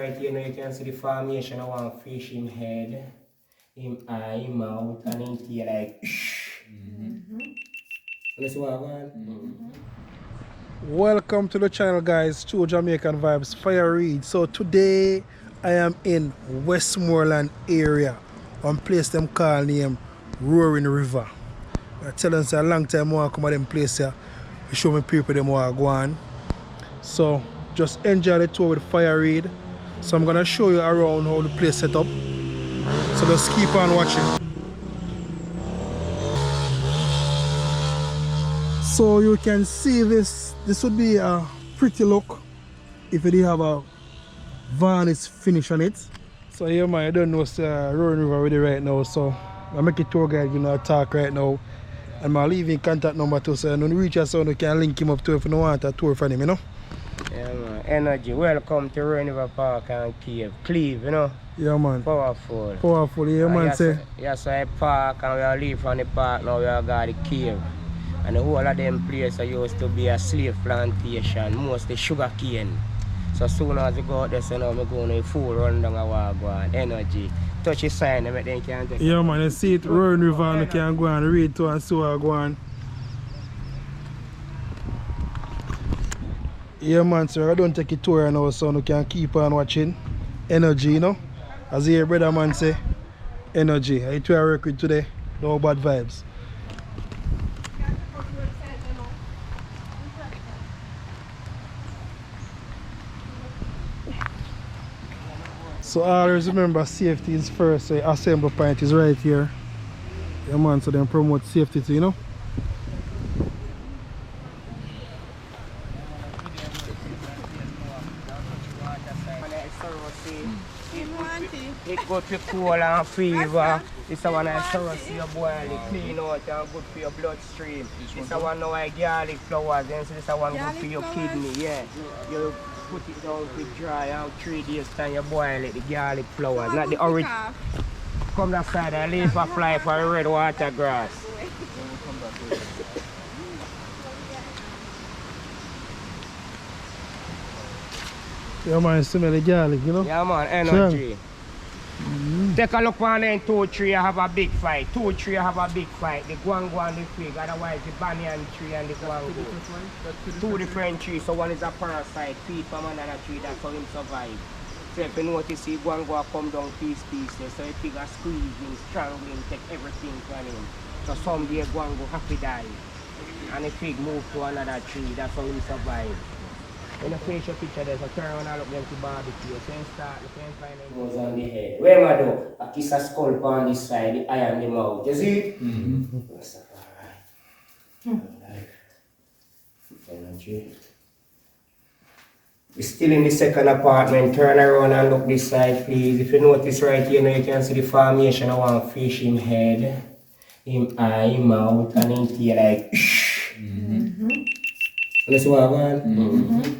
Right here now you can see the formation of one fish, him head, him eye, him mouth, and him tail like Let's walk on. Welcome to the channel, guys. True Jamaican Vibes, Fire Reid. So today I am in Westmoreland area, one place them call name Roaring River. I tell them say a long time I come to them place here. We show me people them want to go on. So just enjoy the tour with Fire Reid. So I'm gonna show you around how the place set up. So just keep on watching. So you can see this would be a pretty look if it did have a varnish finish on it. So yeah man, I don't know what's Roaring River with it right now, so I make a tour guide, you know, talk right now. And I'm leaving contact number too, so when you reach us, so you can link him up to if you want a tour from him, you know. Yeah man, energy. Welcome to Roaring River Park and Cleve, you know. Yeah man. Powerful. Powerful, yeah man say. Yes, I park and we are leave from the park, now we are got the cave. And the whole of them places used to be a slave plantation, mostly sugar cane. So soon as you go out there, so now I'm going to full run down a wagon, energy. Touch the sign and then can take. Yeah man, you see it Roaring River and you can go and read to and see what go on. Yeah man, sir, I don't take a tour now, so you can keep on watching. Energy, you know. As your brother man say, energy. I try to work with today, no bad vibes. So always remember, safety is first. So assembly point is right here. Yeah man, so then promote safety too, you know. It good for cold and fever. This one I saw see your boil it clean out and good for your bloodstream. This one now I garlic flowers, then so this one good for your kidney, yeah. You put it down to dry and 3 days time you boil it, the garlic flowers, not the orange. Come that side and leave a fly for the red water grass. Yeah man, smell the garlic, you know. Yeah man, energy. Take a look on them 2 tree have a big fight. 2 tree have a big fight. The guango and the fig, otherwise the banyan tree and the guango. 2 different trees, so one is a parasite, feed from another tree, that's how him survive. So if you notice the guango come down pieces, so the fig are squeezing, strangling, take everything from him. So someday guango happy die. And the fig move to another tree, that's how him survive. When you finish your picture there, so turn around and look them to barbecue. So you start, you can find them. Goes on the head. Where am I do? A kiss a skull on this side, the eye and the mouth. You see it? That's alright. Energy. We're still in the second apartment. Turn around and look this side, please. If you notice right here, now you can see the formation of one fish, him head, him eye, him mouth, and him tail like Let's walk on.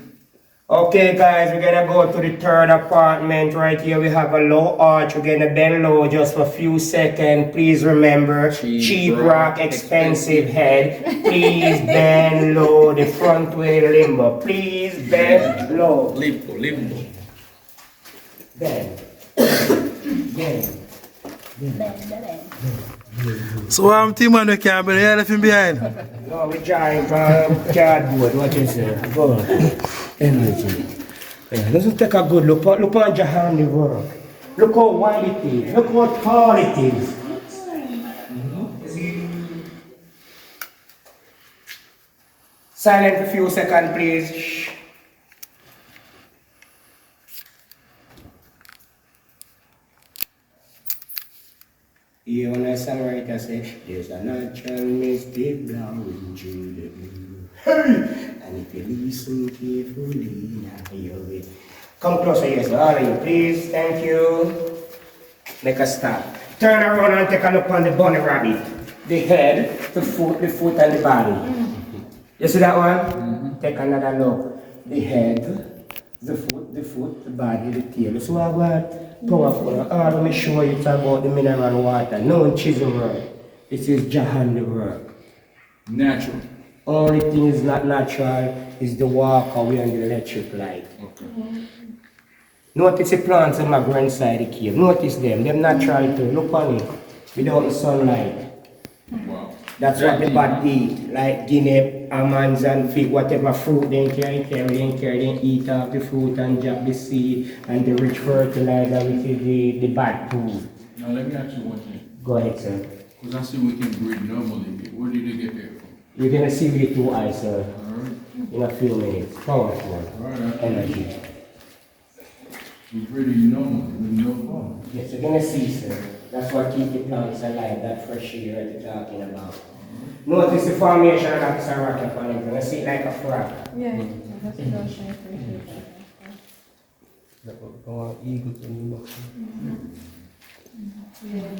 Okay guys, we're gonna go to the 3rd apartment. Right here we have a low arch. We're gonna bend low just for a few seconds. Please remember, cheap rock, expensive head. Please bend low, the front way limbo. Please bend low. Limbo. Bend. Bend. So I'm team man, we can't be there left him behind. No, we're trying cardboard. What you say? Go on. Energy. Yeah, let's take a good look. Look on your handy work. Look how wide it is. Look how tall it is. Silent for a few seconds, please. Shh. You when I songwriter say, there's a natural mystic blowing through the blue. Hey! And if you listen carefully, now you'll be. Come closer, yes, all of you, please. Thank you. Make a stop. Turn around and take a look on the bunny rabbit. The head, the foot and the body. You see that one? Take another look. The head, the foot, the body, the tail. So I want powerful. Let me show you about the mineral water. No chisel work. This is Jahan work. Natural. Only thing is not natural is the walkway and the electric light. Okay. Notice the plants that might grow inside the cave. Notice them. They're natural too. Look on it. Without the sunlight. Wow. That's what the bat eat. Like guinea, almonds and fig, whatever fruit they carry, they eat off the fruit and drop the seed and the rich fertilizer which is the bad food. Now let me ask you one thing. Go ahead, sir. Because I see we can breed normally here. Where did they get that from? You're gonna see with your eyes, sir, Alright. in a few minutes. Powerful Alright. energy. We breeding normally with no farm. Yes, you're gonna see, sir. That's what keeps the plants alive, that fresh air that you're talking about. Notice the formation of that rock upon it. You're gonna see it like a frog. Yeah, that's what I was trying to Yeah.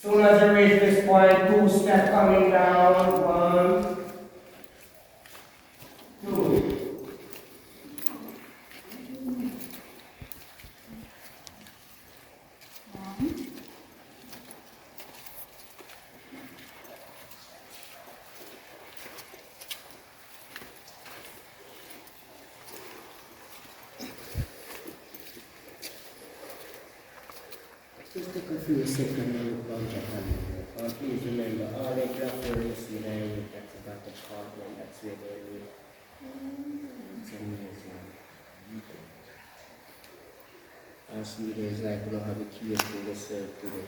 Soon as you reach this point, 2 steps coming down. 1, 2. Just take a few seconds and look down your hand. Please remember, all the Beckfords in area, that's about the apartment, that's where they live. It's amazing. I see there's like, we don't have a key to yourself today.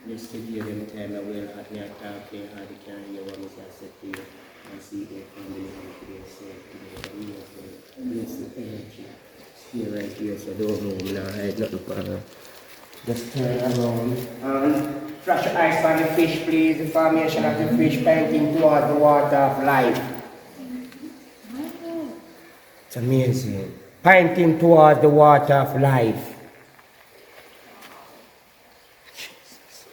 Just to give them time, I will have me talking, how they can hear what I said to you. And see their family and to themselves today. Bless the energy. Stay right here, so don't move, now hide nothing for her. Just turn around and flash your eyes on the fish, please. The formation of the fish painting towards the water of life. It's amazing. Painting towards the water of life. Jesus.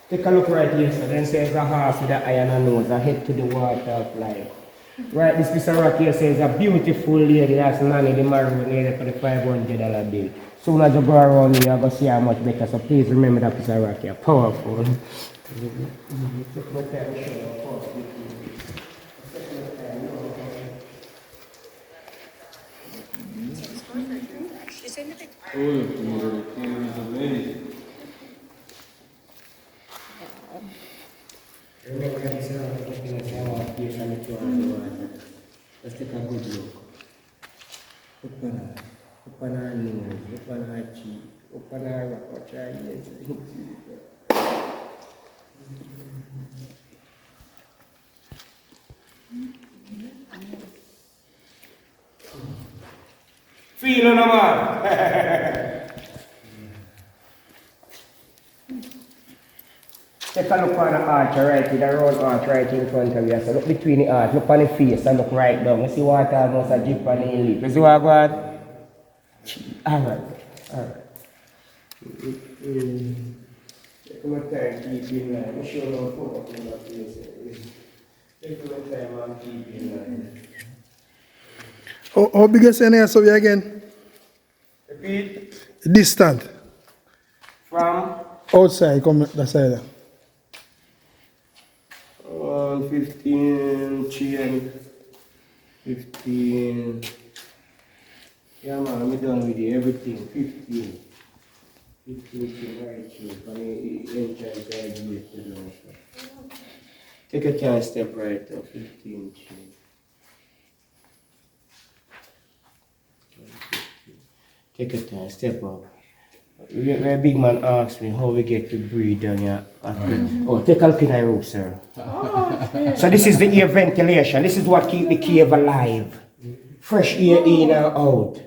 Take a look right here, so then says a horse with an iron and nose, a head to the water of life. Right, this piece of rock here says a beautiful lady, that's Nanny the maroon lady for the $500 bill. Soon as you go around here, you're going to see how much better. So please remember that piece of rock here. Powerful. Remember that piece of rock here, let's take a good look. Look at that. Open our nose, open our cheek, open our rock, watch our ears. Feel on, man. Take a look on the arch right, the round arch right in front of you. So look between the arch, look on the face and look right down. You see water almost a drip on the lip. You see what I got? Alright. Take my time, keep in line. I'm sure no photo in that place. Take my time and keep in line. How big is your so again? Repeat. Distant. From? Outside, come that side. 15, chain. 15. Yeah man, I'm done with it. Everything. 15. 15 right here. For the entrance I do it to the take a chance step right up. 15 chain. Take a time, step up. When a big man asks me how we get to breathe down here. Oh, take a look in the roof, sir. So this is the air ventilation. This is what keeps the cave alive. Fresh air in and out.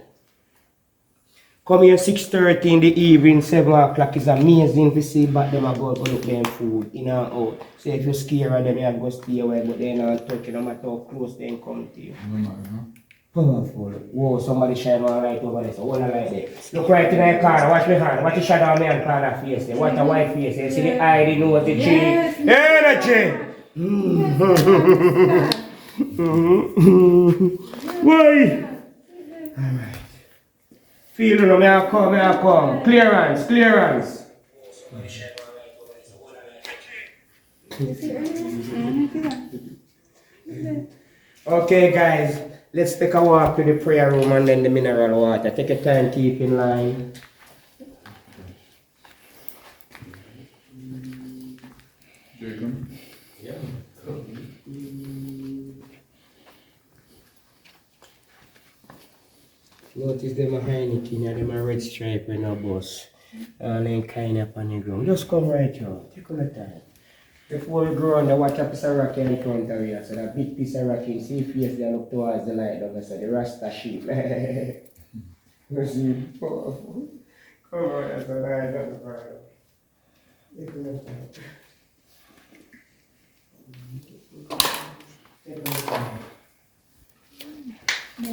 Come here 6:30 in the evening, 7 o'clock is amazing to see but them are going to look them food in and out. So if you're scared of them, you have to go stay away, but they're not touching no matter how close they come to you. No matter, huh? Powerful. Whoa, somebody shine one light over there. So hold on like that. Look right in the corner. Watch my hand. Watch the shadow of my hand corner face there. Watch the white face there. See the eye, the nose, the chin. Energy! Why? Alright. Feel it, may I come. Clearance. Okay, guys, let's take a walk to the prayer room and then the mineral water. Take your time, keep in line. Jacob? Notice them a Heineken and them a red stripe in a bus. And then kind up on the ground. Just come right here. Take your time. Before you go on, watch a piece of rock in front of you. So that big piece of rock, you see face there look towards the light. Like I said, the Rasta sheep. You see, powerful. Come on, that's a light on the fire. Take your time. Take your time.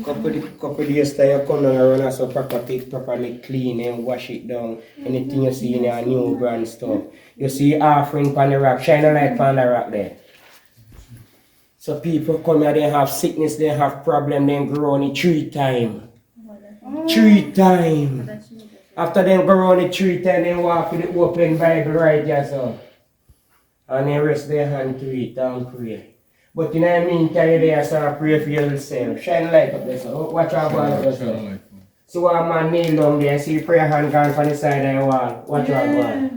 Couple days time you come down and run so properly clean and wash it down. Anything you see in your new brand stuff. You see offering on the rock, shine a light on the rock there. So people come here, they have sickness, they have problem, they grow on it 3 times. 3 times. After they grow on it 3 times, they walk with the open Bible right here so. And they rest their hand to it and pray. But in the meantime, you there, so pray for yourself. Shine light up there, so watch out for yourself. So a man kneel down there, see prayer hand gone from the side of the wall. Watch out for.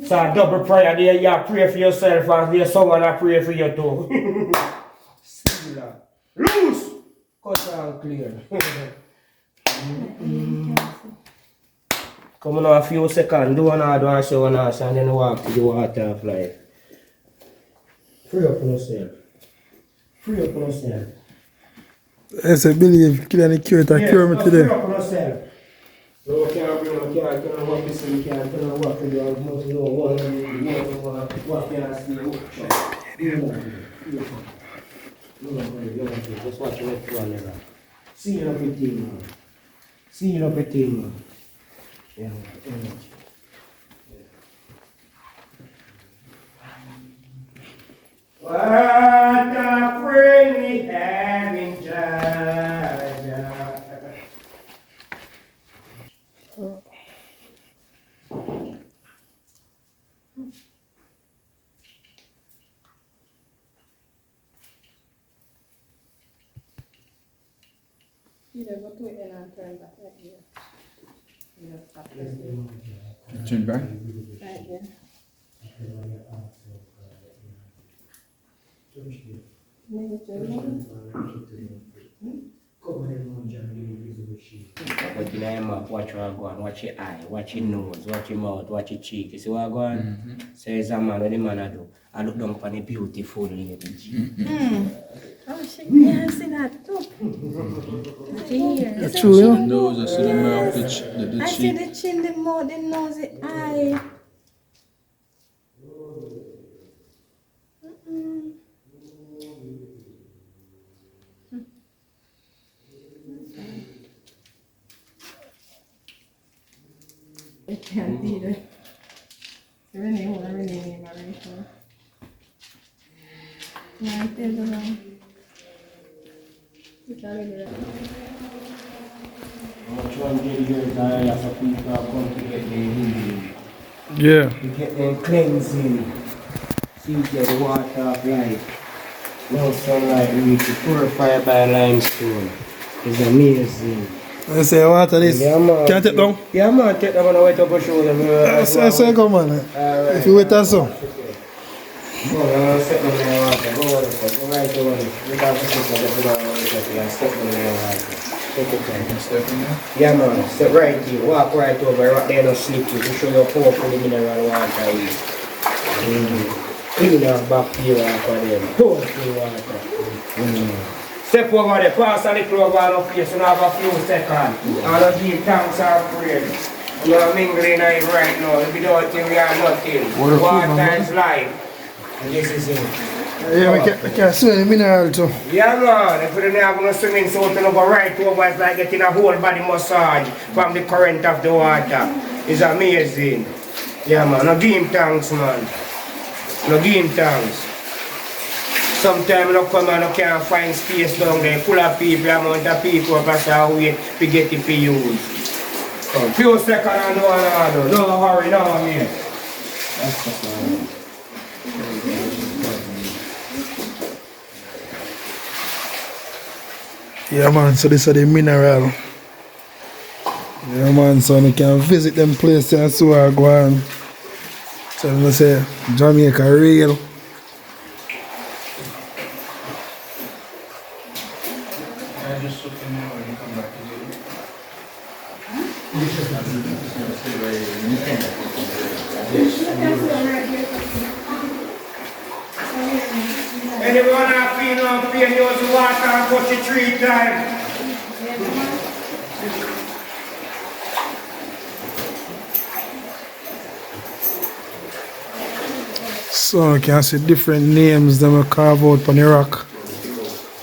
So a double prayer there, you pray for yourself and there's someone that pray for you too. Sealer. Loose! Cut and clear. Come on a few seconds, do another and show one else and then walk to the water of life. Free up on yourself. Free up on yourself. I say believe kill any cure to cure me today. Free up on yourself. No, can't bring, can't walk this way, can't walk to the house, no, walk can't see. Just watch your left one there. See you up a team, man. See you up a team, man. Yeah, what a friend we have in Georgia. You know, go to it and turn back right here. You know, stop this. Turn back? Right here. Maybe turn. But in your mouth, watch what go on, watch your eye, watch your nose, watch your mouth, watch your cheek. You see what go on? So it's a man, what the man I do? I look down upon the beautiful lady. Oh, shit. Yeah, I see that too. Here. That's true, you know? Nose, I see the mouth, the I see cheek. the chin, the mouth, the nose, the eye. I can't do that. Renee, hold on, Renee, Marisha. Yeah, I tell you now. You tell me that. Much one day here, I have people come to get their healing. Yeah. To get them cleansing. See, get the water of life. No sunlight reach, purified by limestone. It's amazing. I say water this. Yeah, man. Can't take down? Yeah, man, take them on the way to go show them. I say come on. If you wait and so. Go on, step them in the water. Go right over there. Look out for people that put on the step them in the water. Take your time. Step in there? Yeah, man, step right here. Walk right over. Right there, no slip you. To show you how powerful the mineral water is. Clean off bacteria for them. Powerful water. Step over there, pass a little over on your face, and have a few seconds. And I'll give thanks and praise. You are mingling in right now. Without him, we are nothing. Water is life. And this is it. Yeah, we can swim in mineral too. Yeah, man. If we don't have no swimming suit, you go right over, it's like getting a whole body massage from the current of the water. It's amazing. Yeah, man. No give him thanks, man. No give him thanks. Sometimes you come and you can't find space down there, full of people, amount of people pass away to get it for use. So, few seconds and no hurry, no here. That's the Yeah man, so this is the mineral. Yeah man, so you can visit them places and so I go on. So I say Jamaica real. Anyone have feel no pain, use water and touch it 3 times. So you can see different names that will carve out on the rock.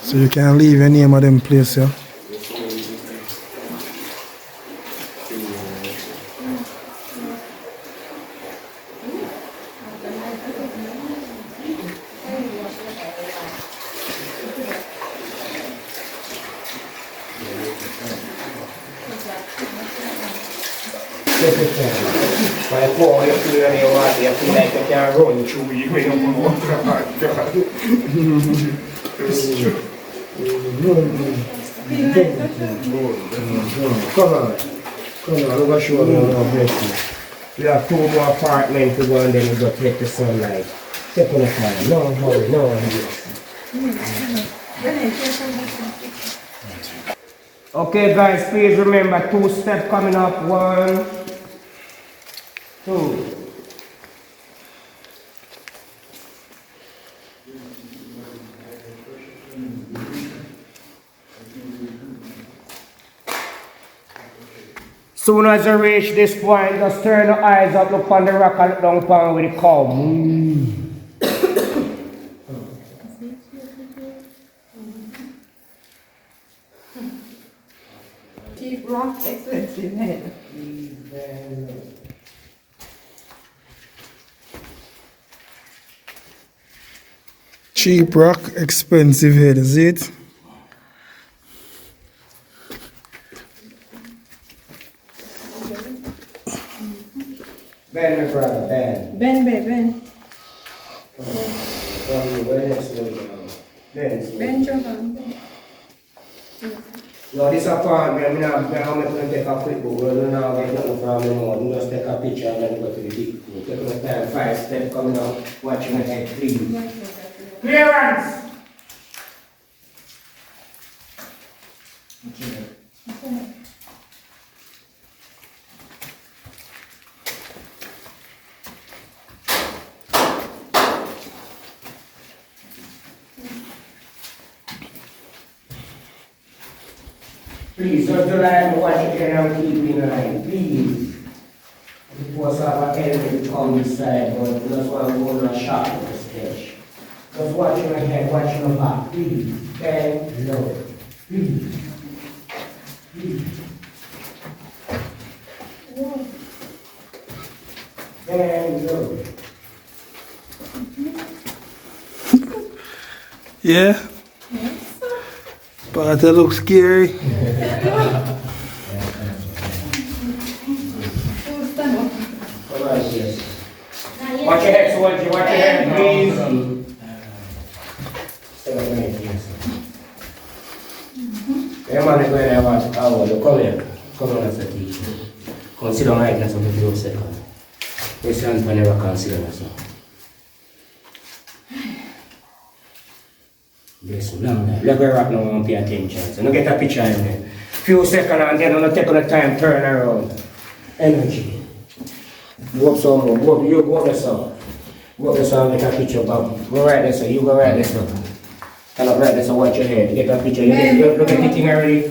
So you can leave a name of them place here. By fall, you feel any water, you feel like you can run through you when you come out. Come on, look at show me how blessing. You have 2 more apartments to go and then you go take the sunlight. Take on the time, no hurry, no hurry. Okay guys, please remember 2 steps coming up. 1, 2. Soon as you reach this point, just turn your eyes up, look on the rock and look down upon with the cow. Cheap rock, expensive head. Cheap rock, expensive head, is it? Ben, my brother, Ben. Ben. Ben Johan. No, this apartment, I'm not going to take a quick book. We're not going to get nothing from them. We just take a picture and then go to the big pool. Take my time, 5 steps coming up, watching my head clean. Clearance! Please, don't do like watch it and keep in line. Please. It was have an element on this side, but that's why I'm going to shop on the sketch. Just watch your head, watch your back. Please. Bend low. Please. Bend low. Yeah? But that looks scary. Watch your head, soldier. Watch your head, please. Yeah, man, I'm going to watch. Oh, you come here. Come on, as a teacher. Come sit down right now, so for a second. You stand for never consider yourself. Bless you, long life. Let me rock now and pay attention. So, no get a picture in there. Few seconds and then I'll take the time, turn around. Energy. Go up some more. You go up there, sir. Go up there, sir, and get a picture. Go right there, sir. You go right there, sir. Stand up right there, so watch your head. Get a picture. You look at the thing already.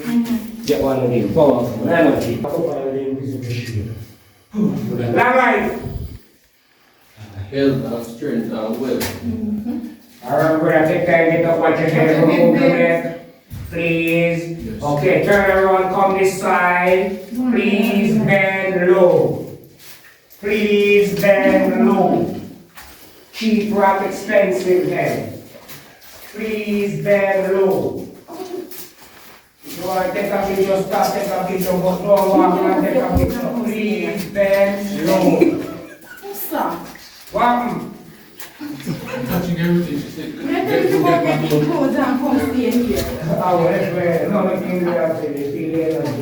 Get one of them. Powerful. Energy. Long life. Health and strength and wealth. Alright, we're gonna take time, get up, watch your head, remove the neck. Please. Yes. Okay, turn around, come this side. Please bend low. Please bend low. Cheap rock, expensive head. Please bend low. If you want to take a picture, stop, take a picture, but don't walk and take a picture. Please bend low. What's that? Walk. touching everything. She said, Let's go get your clothes and come stay here. Oh, that's where another thing we have to do.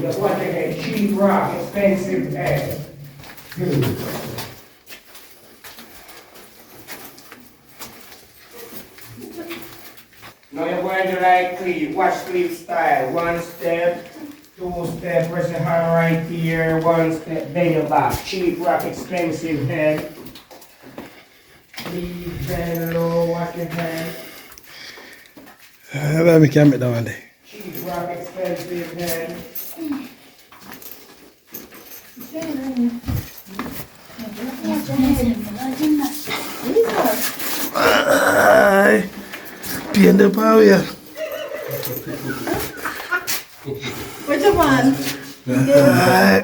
Just watch it, cheap rock, expensive head. Now you're going to like cleave, watch cleave style. 1 step, 2 step, press your hand right here, 1 step, bend your back. Cheap rock, expensive head. Cleave, bend low, watch your hand. Let me come down there. Cheap rock, expensive head. Ay, pain the power here. Which one? Ay,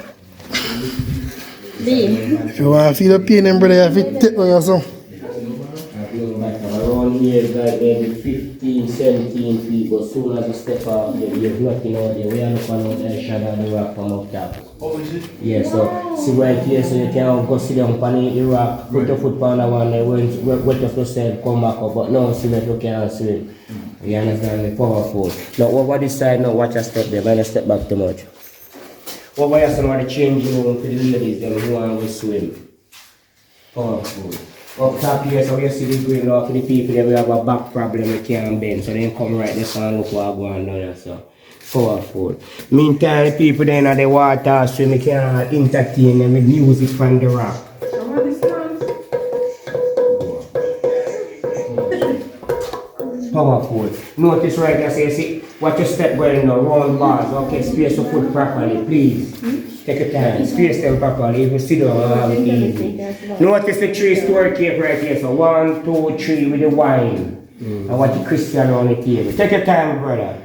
Lee. if you want to feel the pain, then brother, you have to take on yourself. Around here, guys, maybe 15, 17 feet, but soon as you step out, there's nothing out there. We are looking out there, shadow the rock from up top. oh, is it? Yeah, so see right here, so you can go sit down on the rock, put your foot on the one, and wet up yourself, come back up. But no, see if you can't swim. You understand me? Powerful. Now, over this side, now watch a step there, but I step back too much. Over here, so now the changing room for the ladies, them who want to swim. Powerful. Up top here, so you see the green law for the people that we have a back problem, we can't bend. So they come right there and look what going on there. So powerful. Meantime, the people then at the water, so we can entertain them with music from the rock. So what is that? Powerful. Notice right there, so you see what you step going now, round bars. Okay, space your foot properly, please. Take your time, space them properly, even sit down and have it easy. Notice the 3 store cake right here, so 1, 2, 3 with the wine. And what the Christian on the table. Take your time, brother.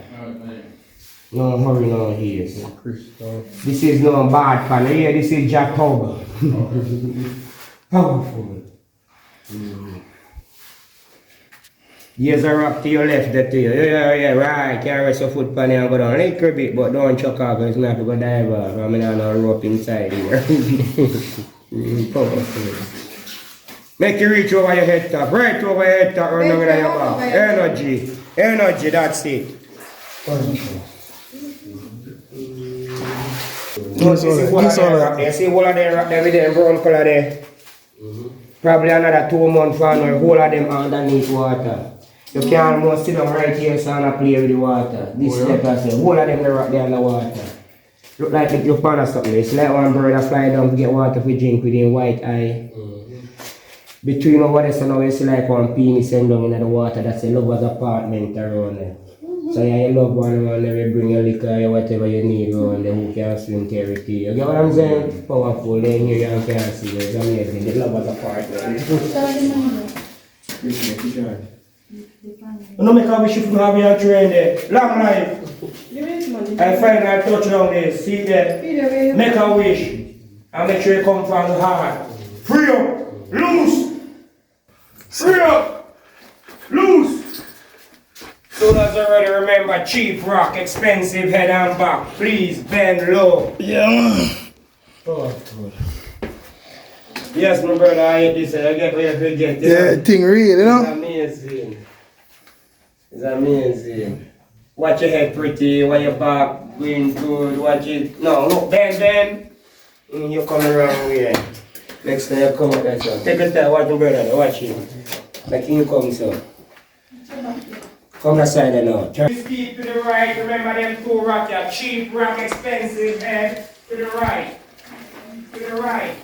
No hurry, no haste. This is no bad pan here, this is Jack Tub. Powerful. Here's a rock to your left, that to you. Yeah, right. Can't rest your foot pan and go down a little bit, but don't chuck off because it's not to go dive off. I mean, I'm not rope inside here. Powerful. Make you reach over your head top, right over your head top, run over your back. Energy, that's it. See all of them rock there with them brown color there? Probably another 2 months for now, all of them underneath water. You can't almost sit down right here and play with the water. This step I say, all of them they rock there in the water. Look like you're part of something. It's like one bird that fly down to get water for drink with his white eye. Between over there, so now you see like one penis send down in the water. That's a lover's apartment around there. So yeah, you love one around there, you bring your liquor or whatever you need around there who can swim territory. You get what I'm saying? Powerful, then you can't see. It's amazing. The lover's apartment. No make a wish if you have your train there. Long life. I find I touch down there. See there. Make a wish. And make sure you come from the heart. Free up. Loose. Free up. Loose. Soon as you already remember, cheap rock, expensive head and back. Please bend low. Yeah, man. Oh, good. Yes, my brother, I hate this. I get where you get. Yeah, thing real, you know? It's amazing. It's amazing. Watch your head pretty, watch your back going good, watch it. No, look, bend. You come around here. Next time you come up there, son. Take your time, watch your brother, watch him. Like him come, son. Come that side now. Turn. Speed to the right, remember them 2 rock, your cheap rock, expensive head. To the right. To the right.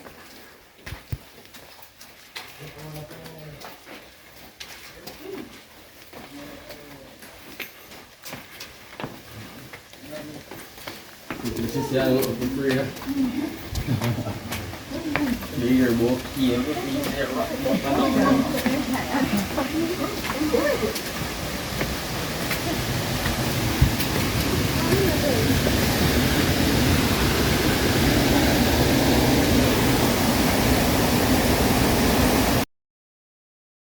This is the other for free. Bigger book.